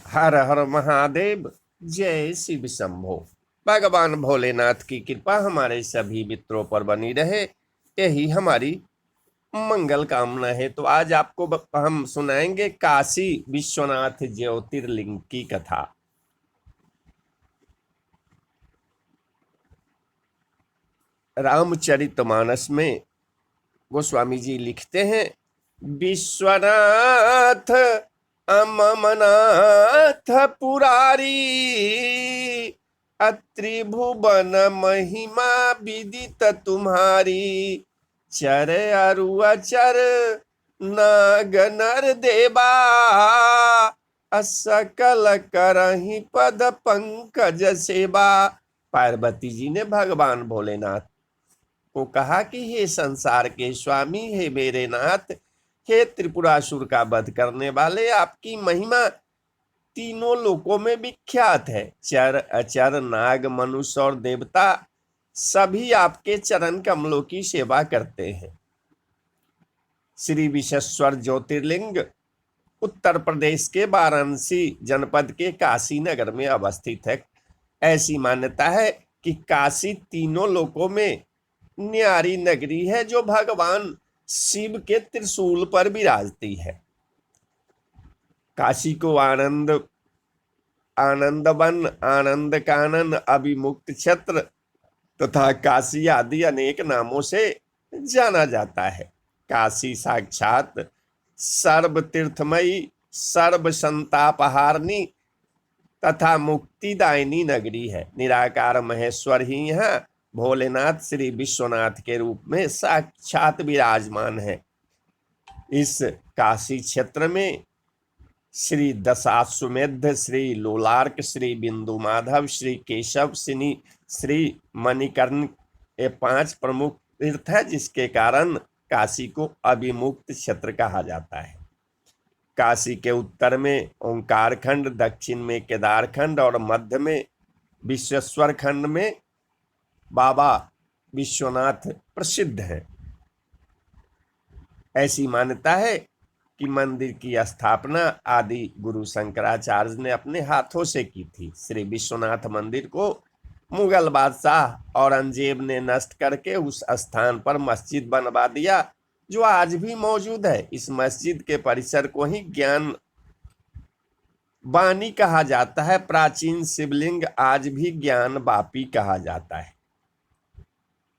हर हर महादेव। जय शिव शंभो। भगवान भोलेनाथ की कृपा हमारे सभी मित्रों पर बनी रहे, यही हमारी मंगल कामना है। तो आज आपको हम सुनाएंगे काशी विश्वनाथ ज्योतिर्लिंग की कथा। रामचरितमानस में गोस्वामी जी लिखते हैं, विश्वनाथ अममनाथ पुरारी, अत्रिभुवन महिमा विदित तुम्हारी। चर अरु अचर नाग नर देवा, असकल करहि पद पंकज सेवा। पार्वती जी ने भगवान भोलेनाथ को कहा कि हे संसार के स्वामी, हे मेरे नाथ, हे त्रिपुरासुर का वध करने वाले, आपकी महिमा तीनों लोकों में विख्यात है। चर अचर नाग मनुष्य और देवता सभी आपके चरण कमलों की सेवा करते हैं। श्री विश्वेश्वर ज्योतिर्लिंग उत्तर प्रदेश के वाराणसी जनपद के काशी नगर में अवस्थित है। ऐसी मान्यता है कि काशी तीनों लोकों में न्यारी नगरी है, जो भगवान शिव के त्रिशूल पर विराजती है। काशी को आनंद आनंदवन, आनंद कानन, अभिमुक्त क्षेत्र तथा काशी आदि अनेक नामों से जाना जाता है। काशी साक्षात सर्व तीर्थमयी, सर्व संतापहारिणी तथा मुक्तिदायिनी नगरी है। निराकार महेश्वर ही यहाँ भोलेनाथ श्री विश्वनाथ के रूप में साक्षात विराजमान है। इस काशी क्षेत्र में श्री दशाश्वमेध, श्री लोलार्क, श्री बिंदु माधव, श्री केशव सिनी, श्री मणिकर्ण, ये 5 प्रमुख तीर्थ है, जिसके कारण काशी को अभिमुक्त क्षेत्र कहा जाता है। काशी के उत्तर में ओंकार खंड, दक्षिण में केदार खंड और मध्य में विश्वेश्वर खंड में बाबा विश्वनाथ प्रसिद्ध है। ऐसी मान्यता है कि मंदिर की स्थापना आदि गुरु शंकराचार्य ने अपने हाथों से की थी। श्री विश्वनाथ मंदिर को मुगल बादशाह औरंगजेब ने नष्ट करके उस स्थान पर मस्जिद बनवा दिया, जो आज भी मौजूद है। इस मस्जिद के परिसर को ही ज्ञान बानी कहा जाता है। प्राचीन शिवलिंग आज भी ज्ञान बापी कहा जाता है।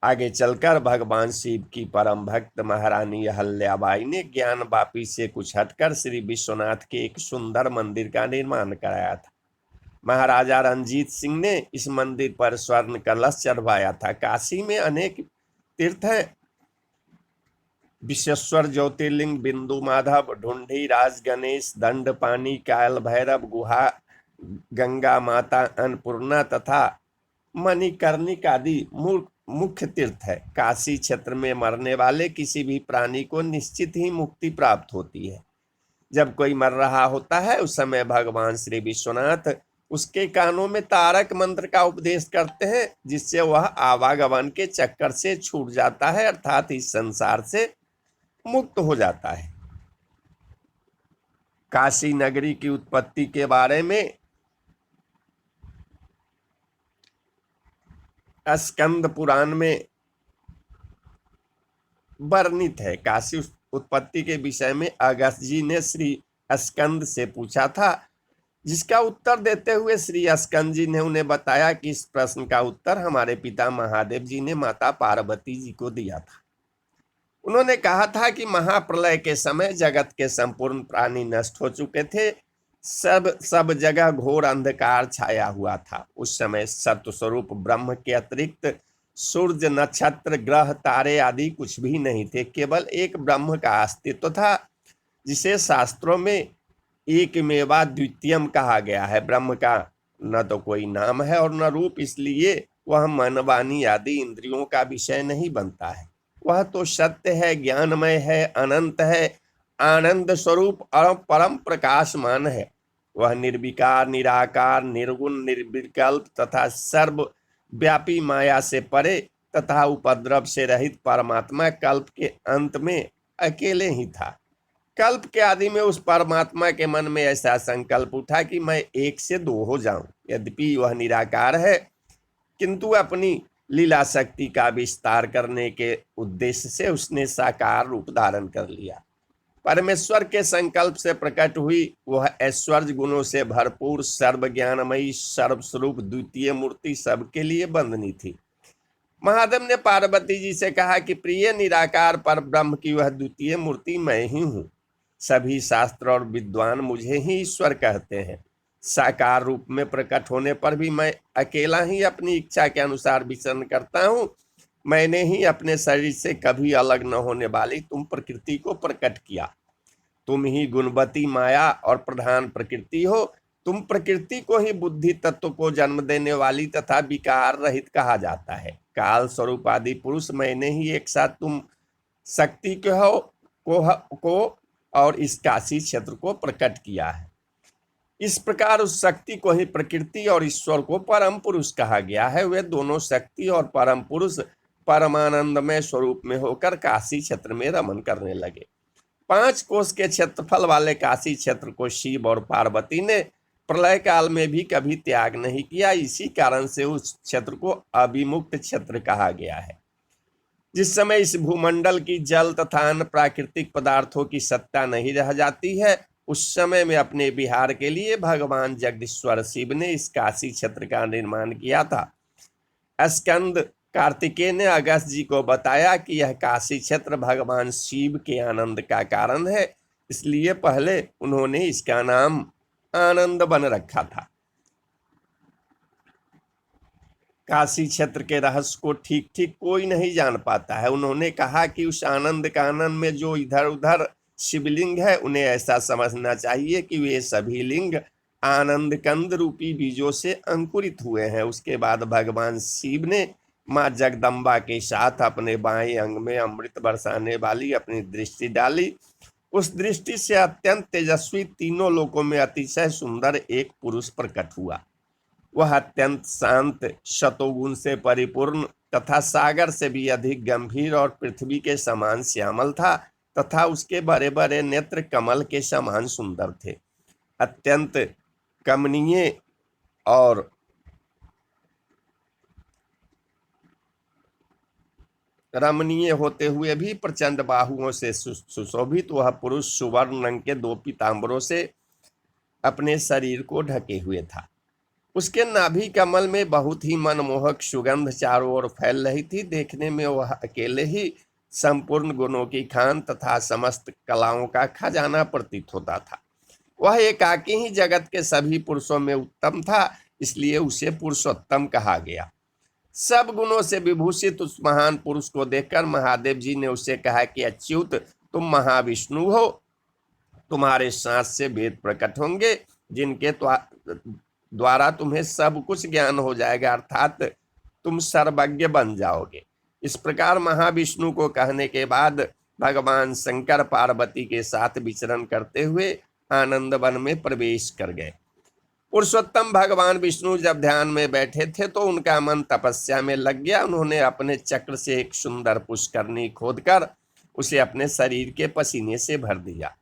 आगे चलकर भगवान शिव की परम भक्त महारानी अहल्याबाई ने ज्ञान बापी से कुछ हटकर श्री विश्वनाथ के एक सुंदर मंदिर का निर्माण कराया था। महाराजा रणजीत सिंह ने इस मंदिर पर स्वर्ण कलश चढ़वाया था। काशी में अनेक तीर्थ हैं। विश्वेश्वर ज्योतिर्लिंग, बिंदु माधव, ढूंढी राज गणेश, दंडपानी, काल भैरव गुहा, गंगा माता अन्नपूर्णा तथा मणिकर्णिका आदि मुख्य तीर्थ है। काशी क्षेत्र में मरने वाले किसी भी प्राणी को निश्चित ही मुक्ति प्राप्त होती है। जब कोई मर रहा होता है, उस समय भगवान श्री विश्वनाथ उसके कानों में तारक मंत्र का उपदेश करते हैं, जिससे वह आवागमन के चक्कर से छूट जाता है, अर्थात इस संसार से मुक्त हो जाता है। काशी नगरी की उत्पत्ति के बारे में स्कंद पुराण में वर्णित है। काशी उत्पत्ति के विषय में अगस्त जी ने श्री स्कंद से पूछा था, जिसका उत्तर देते हुए श्री स्कंद जी ने उन्हें बताया कि इस प्रश्न का उत्तर हमारे पिता महादेव जी ने माता पार्वती जी को दिया था। उन्होंने कहा था कि महाप्रलय के समय जगत के संपूर्ण प्राणी नष्ट हो चुके थे। सब जगह घोर अंधकार छाया हुआ था। उस समय सत्व स्वरूप ब्रह्म के अतिरिक्त सूर्य, नक्षत्र, ग्रह, तारे आदि कुछ भी नहीं थे। केवल एक ब्रह्म का अस्तित्व था, जिसे शास्त्रों में एकमेवा द्वितीयम कहा गया है। ब्रह्म का न तो कोई नाम है और न रूप, इसलिए वह मन, वाणी आदि इंद्रियों का विषय नहीं बनता है। वह तो सत्य है, ज्ञानमय है, अनंत है, आनंद स्वरूप और परम प्रकाशमान है। वह निर्विकार, निराकार, निर्गुण, निर्विकल्प तथा सर्वव्यापी, माया से परे तथा उपद्रव से रहित परमात्मा कल्प के अंत में अकेले ही था। कल्प के आदि में उस परमात्मा के मन में ऐसा संकल्प उठा कि मैं एक से दो हो जाऊं। यद्यपि वह निराकार है, किंतु अपनी लीला शक्ति का विस्तार करने के उद्देश्य से उसने साकार रूप धारण कर लिया। परमेश्वर के संकल्प से प्रकट हुई वह ऐश्वर्य गुणों से भरपूर सर्वज्ञानमयी सर्वस्वरूप द्वितीय मूर्ति सबके लिए बंधनी थी। महादेव ने पार्वती जी से कहा कि प्रिय निराकार पर ब्रह्म की वह द्वितीय मूर्ति मैं ही हूँ। सभी शास्त्र और विद्वान मुझे ही ईश्वर कहते हैं। साकार रूप में प्रकट होने पर भी मैं अकेला ही अपनी इच्छा के अनुसार विचरण करता हूँ। मैंने ही अपने शरीर से कभी अलग न होने वाली तुम प्रकृति को प्रकट किया। तुम ही गुणवती माया और प्रधान प्रकृति हो। तुम प्रकृति को ही बुद्धि तत्व को जन्म देने वाली तथा विकार रहित कहा जाता है। काल स्वरूप आदि पुरुष मैंने ही एक साथ तुम शक्ति को और इस काशी क्षेत्र को प्रकट किया है। इस प्रकार उस शक्ति को ही प्रकृति और ईश्वर को परम पुरुष कहा गया है। वे दोनों शक्ति और परम पुरुष परमानंदमय स्वरूप में होकर काशी क्षेत्र में रमन करने लगे। 5 कोस के क्षेत्रफल वाले काशी क्षेत्र को शिव और पार्वती ने प्रलय काल में भी कभी त्याग नहीं किया। इसी कारण से उस क्षेत्र को अविमुक्त क्षेत्र कहा गया है। जिस समय इस भूमंडल की जल तथा अन्य प्राकृतिक पदार्थों की सत्ता नहीं रह जाती है, उस समय में अपने विहार के लिए भगवान जगदीश्वर शिव ने इस काशी क्षेत्र का निर्माण किया था। स्कंद कार्तिकेय ने अगस्त जी को बताया कि यह काशी क्षेत्र भगवान शिव के आनंद का कारण है, इसलिए पहले उन्होंने इसका नाम आनंद बन रखा था। काशी क्षेत्र के रहस्य को ठीक ठीक कोई नहीं जान पाता है। उन्होंने कहा कि उस आनंद कानन में जो इधर उधर शिवलिंग है, उन्हें ऐसा समझना चाहिए कि वे सभी लिंग आनंद कंद रूपी बीजों से अंकुरित हुए हैं। उसके बाद भगवान शिव ने माँ जगदम्बा के साथ अपने बाएं अंग में अमृत बरसाने वाली अपनी दृष्टि डाली। उस दृष्टि से अत्यंत तेजस्वी, तीनों लोकों में अतिशय सुंदर एक पुरुष प्रकट हुआ। वह अत्यंत शांत, शतोगुण से परिपूर्ण तथा सागर से भी अधिक गंभीर और पृथ्वी के समान श्यामल था तथा उसके बड़े बड़े नेत्र कमल के समान सुंदर थे। अत्यंत कमनीय और रमणीय होते हुए भी प्रचंड बाहुओं से सुशोभित वह पुरुष सुवर्ण रंग के 2 पीतांबरों से अपने शरीर को ढके हुए था। उसके नाभि कमल में बहुत ही मनमोहक सुगंध चारों ओर फैल रही थी। देखने में वह अकेले ही संपूर्ण गुणों की खान तथा समस्त कलाओं का खजाना प्रतीत होता था। वह एकाकी ही जगत के सभी पुरुषों में उत्तम था, इसलिए उसे पुरुषोत्तम कहा गया। सब गुणों से विभूषित उस महान पुरुष को देखकर महादेव जी ने उसे कहा कि अच्युत, तुम महाविष्णु हो। तुम्हारे सांस से वेद प्रकट होंगे, जिनके द्वारा तुम्हें सब कुछ ज्ञान हो जाएगा, अर्थात तुम सर्वज्ञ बन जाओगे। इस प्रकार महाविष्णु को कहने के बाद भगवान शंकर पार्वती के साथ विचरण करते हुए आनंद वन में प्रवेश कर गए। पुरुषोत्तम भगवान विष्णु जब ध्यान में बैठे थे तो उनका मन तपस्या में लग गया। उन्होंने अपने चक्र से एक सुंदर पुष्करणी खोदकर उसे अपने शरीर के पसीने से भर दिया।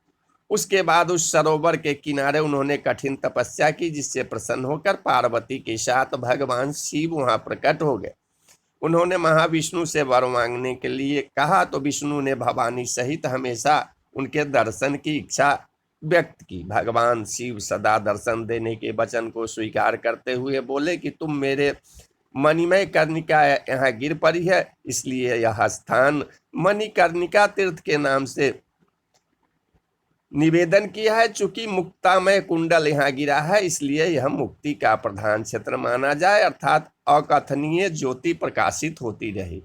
उसके बाद उस सरोवर के किनारे उन्होंने कठिन तपस्या की, जिससे प्रसन्न होकर पार्वती के साथ भगवान शिव वहां प्रकट हो गए। उन्होंने महाविष्णु से वर मांगने के लिए कहा तो विष्णु ने भवानी सहित हमेशा उनके दर्शन की इच्छा व्यक्त की। भगवान शिव सदा दर्शन देने के वचन को स्वीकार करते हुए बोले कि तुम मेरे मणिमय कर्णिका यहाँ गिर पड़ी है, इसलिए यह स्थान मणिकर्णिका तीर्थ के नाम से निवेदन किया है। चूंकि मुक्तामय कुंडल यहाँ गिरा है, इसलिए यह मुक्ति का प्रधान क्षेत्र माना जाए, अर्थात अकथनीय ज्योति प्रकाशित होती रहे।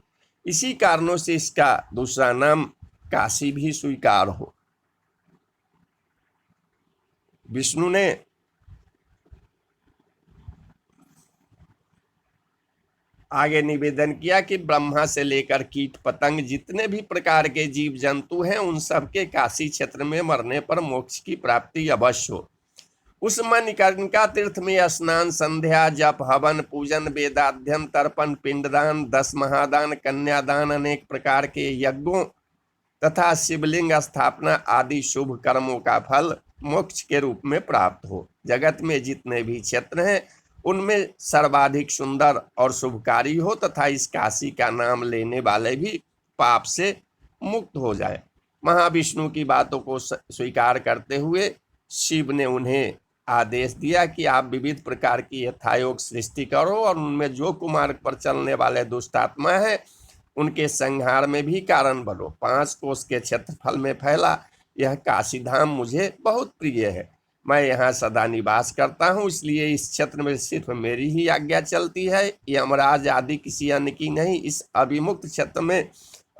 इसी कारणों से इसका दूसरा नाम काशी भी स्वीकार हो। विष्णु ने आगे निवेदन किया कि ब्रह्मा से लेकर कीट पतंग जितने भी प्रकार के जीव जंतु हैं, उन सबके काशी क्षेत्र में मरने पर मोक्ष की प्राप्ति अवश्य हो। उस मणिकर्णिका तीर्थ में स्नान, संध्या, जप, हवन, पूजन, वेदाध्ययन, तर्पण, पिंडदान, 10 महादान, कन्यादान, अनेक प्रकार के यज्ञों तथा शिवलिंग स्थापना आदि शुभ कर्मों का फल मोक्ष के रूप में प्राप्त हो। जगत में जितने भी क्षेत्र हैं उनमें सर्वाधिक सुंदर और शुभकारी हो तथा इस काशी का नाम लेने वाले भी पाप से मुक्त हो जाए। महाविष्णु की बातों को स्वीकार करते हुए शिव ने उन्हें आदेश दिया कि आप विविध प्रकार की यथायोग सृष्टि करो और उनमें जो कुमार्ग पर चलने वाले दुष्ट आत्मा है उनके संहार में भी कारण बनो। 5 कोस के क्षेत्रफल में फैला यह काशी धाम मुझे बहुत प्रिय है। मैं यहाँ सदा निवास करता हूँ, इसलिए इस क्षेत्र में सिर्फ मेरी ही आज्ञा चलती है, यमराज आदि किसी अन्य की नहीं। इस अभिमुक्त क्षेत्र में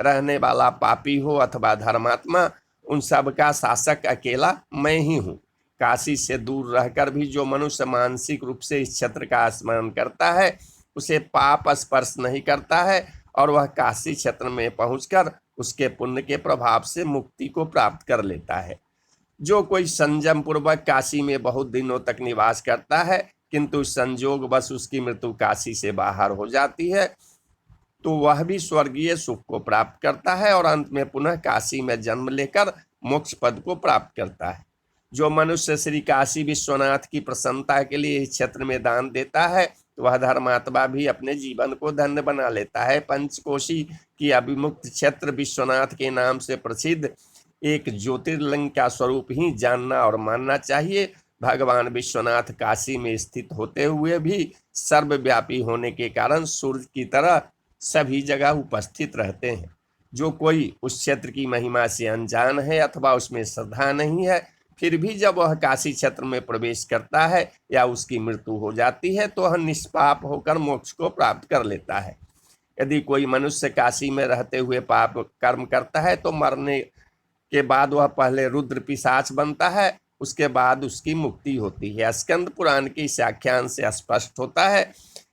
रहने वाला पापी हो अथवा धर्मात्मा, उन सब का शासक अकेला मैं ही हूँ। काशी से दूर रहकर भी जो मनुष्य मानसिक रूप से इस क्षेत्र का स्मरण करता है उसे पाप स्पर्श नहीं करता है और वह काशी क्षेत्र में पहुंचकर उसके पुण्य के प्रभाव से मुक्ति को प्राप्त कर लेता है। जो कोई संयम पूर्वक काशी में बहुत दिनों तक निवास करता है किंतु संजोग बस उसकी मृत्यु काशी से बाहर हो जाती है तो वह भी स्वर्गीय सुख को प्राप्त करता है और अंत में पुनः काशी में जन्म लेकर मोक्ष पद को प्राप्त करता है। जो मनुष्य श्री काशी विश्वनाथ की प्रसन्नता के लिए इस क्षेत्र में दान देता है तो वह धर्मात्मा भी अपने जीवन को धन्य बना लेता है। पंचकोशी की अभिमुक्त क्षेत्र विश्वनाथ के नाम से प्रसिद्ध एक ज्योतिर्लिंग का स्वरूप ही जानना और मानना चाहिए। भगवान विश्वनाथ काशी में स्थित होते हुए भी सर्वव्यापी होने के कारण सूर्य की तरह सभी जगह उपस्थित रहते हैं। जो कोई उस क्षेत्र की महिमा से अनजान है अथवा उसमें श्रद्धा नहीं है फिर भी जब वह काशी क्षेत्र में प्रवेश करता है या उसकी मृत्यु हो जाती है तो वह निष्पाप होकर मोक्ष को प्राप्त कर लेता है। यदि कोई मनुष्य काशी में रहते हुए पाप कर्म करता है तो मरने के बाद वह पहले रुद्र पिशाच बनता है, उसके बाद उसकी मुक्ति होती है। स्कंद पुराण के इस आख्यान से स्पष्ट होता है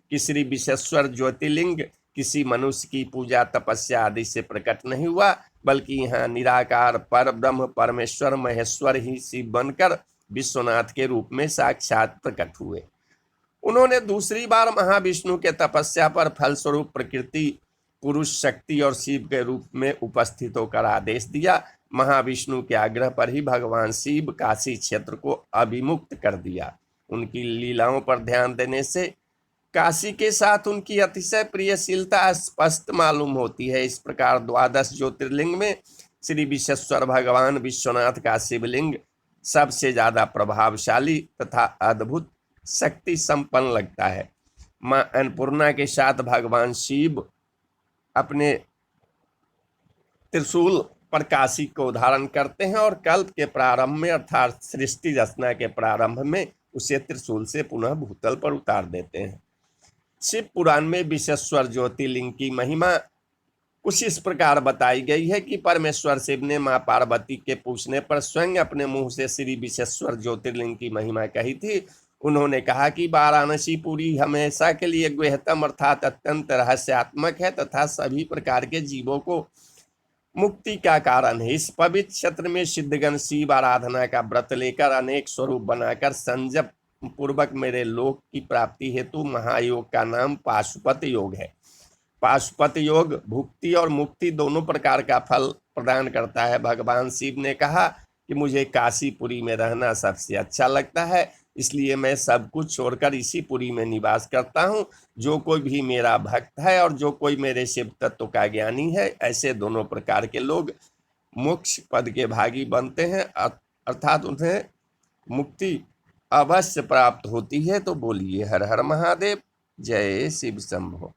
कि श्री विश्वेश्वर ज्योतिर्लिंग किसी मनुष्य की पूजा तपस्या आदि से प्रकट नहीं हुआ बल्कि यहाँ निराकार पर ब्रह्म परमेश्वर महेश्वर ही शिव बनकर विश्वनाथ के रूप में साक्षात प्रकट हुए। उन्होंने दूसरी बार महाविष्णु के तपस्या पर फलस्वरूप प्रकृति पुरुष शक्ति और शिव के रूप में उपस्थित होकर आदेश दिया। महाविष्णु के आग्रह पर ही भगवान शिव काशी क्षेत्र को अभिमुक्त कर दिया। उनकी लीलाओं पर ध्यान देने से काशी के साथ उनकी अतिशय प्रियशीलता स्पष्ट मालूम होती है। इस प्रकार 12 ज्योतिर्लिंग में श्री विश्वेश्वर भगवान विश्वनाथ का शिवलिंग सबसे ज्यादा प्रभावशाली तथा अद्भुत शक्ति संपन्न लगता है। मां अन्नपूर्णा के साथ भगवान शिव अपने त्रिशूल पर काशी को धारण करते हैं और कल्प के प्रारंभ में अर्थात सृष्टि रचना के प्रारंभ में उसे त्रिशूल से पुनः भूतल पर उतार देते हैं। शिव पुराण में विश्वेश्वर ज्योतिर्लिंग की महिमा कुछ इस प्रकार बताई गई है कि परमेश्वर शिव ने मां पार्वती के पूछने पर स्वयं अपने मुंह से श्री विश्वेश्वर ज्योतिर्लिंग की महिमा कही थी। उन्होंने कहा कि वाराणसी पुरी हमेशा के लिए गुह्यतम अर्थात अत्यंत रहस्यात्मक है तथा सभी प्रकार के जीवों को मुक्ति का कारण है। इस पवित्र क्षेत्र में सिद्धगण शिव आराधना का व्रत लेकर अनेक स्वरूप बनाकर संजप पूर्वक मेरे लोक की प्राप्ति हेतु महायोग का नाम पाशुपत योग है। पाशुपत योग भुक्ति और मुक्ति दोनों प्रकार का फल प्रदान करता है। भगवान शिव ने कहा कि मुझे काशीपुरी में रहना सबसे अच्छा लगता है, इसलिए मैं सब कुछ छोड़कर इसी पुरी में निवास करता हूँ। जो कोई भी मेरा भक्त है और जो कोई मेरे शिव तत्व का ज्ञानी है, ऐसे दोनों प्रकार के लोग मोक्ष पद के भागी बनते हैं अर्थात उन्हें मुक्ति अवश्य प्राप्त होती है। तो बोलिए हर हर महादेव, जय शिव शंभो।